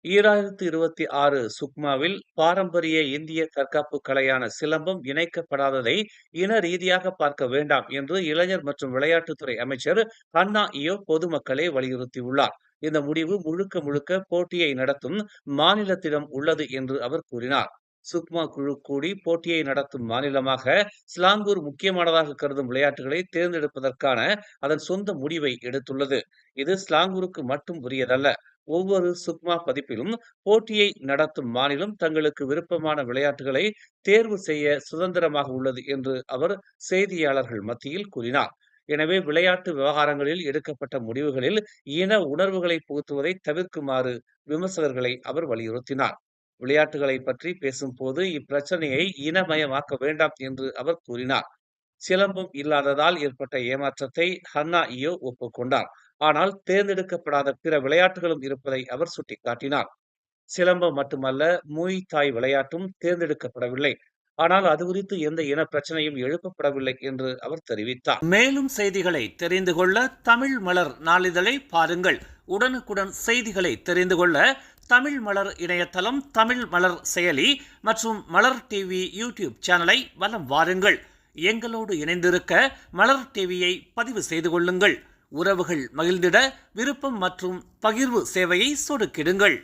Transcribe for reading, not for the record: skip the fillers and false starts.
2026 சுக்மாவில் பாரம்பரிய இந்திய தற்காப்பு கலையான சிலம்பம் இணைக்கப்படாததை இன ரீதியாக பார்க்க வேண்டாம் என்று இளைஞர் மற்றும் விளையாட்டுத்துறை அமைச்சர் ஹன்னா இயோ பொதுமக்களை வலியுறுத்தியுள்ளார். இந்த முடிவு முழுக்க முழுக்க போட்டியை நடத்தும் மாநிலத்திடம் உள்ளது என்று அவர் கூறினார். சுக்மா குழு கூடி போட்டியை நடத்தும் மாநிலமாக சிலாங்கூர் முக்கியமானதாக கருதும் விளையாட்டுகளை தேர்ந்தெடுப்பதற்கான அதன் சொந்த முடிவை எடுத்துள்ளது. இது சிலாங்கூருக்கு மட்டும் உரியதல்ல. ஒவ்வொரு சுக்மா பதிப்பிலும் போட்டியை நடத்தும் மாநிலம் தங்களுக்கு விருப்பமான விளையாட்டுகளை தேர்வு செய்ய சுதந்திரமாக உள்ளது என்று அவர் செய்தியாளர்கள் மத்தியில் கூறினார். எனவே விளையாட்டு விவகாரங்களில் எடுக்கப்பட்ட முடிவுகளில் இன உணர்வுகளை புகுத்துவதை தவிர்க்குமாறு விமர்சகர்களை அவர் வலியுறுத்தினார். விளையாட்டுகளை பற்றி பேசும்போது இப்பிரச்சனையை இனமயமாக்க வேண்டாம் என்று அவர் கூறினார். சிலம்பம் இல்லாததால் ஏற்பட்ட ஏமாற்றத்தை ஹன்னா இயோ ஒப்புக்கொண்டார். ஆனால் தேர்ந்தெடுக்கப்படாத பிற விளையாட்டுகளும் இருப்பதை அவர் சுட்டிக்காட்டினார். சிலம்பம் மட்டுமல்ல, மூய் தாய் விளையாட்டும் தேர்ந்தெடுக்கப்படவில்லை. ஆனால் அது குறித்து எந்த இன பிரச்சனையும் எழுப்பப்படவில்லை என்று அவர் தெரிவித்தார். மேலும் செய்திகளை தெரிந்து கொள்ள தமிழ் மலர் நாளிதழை பாருங்கள். உடனுக்குடன் செய்திகளை தெரிந்து கொள்ள தமிழ் மலர் இணையதளம், தமிழ் மலர் செயலி மற்றும் மலர் டிவி யூடியூப் சேனலை வலம் வாருங்கள். எங்களோடு இணைந்திருக்க மலர் டிவியை பதிவு செய்து கொள்ளுங்கள். உறவுகள் மகிழ்ந்திட விருப்பம் மற்றும் பகிர்வு சேவையை சொடுக்கிடுங்கள்.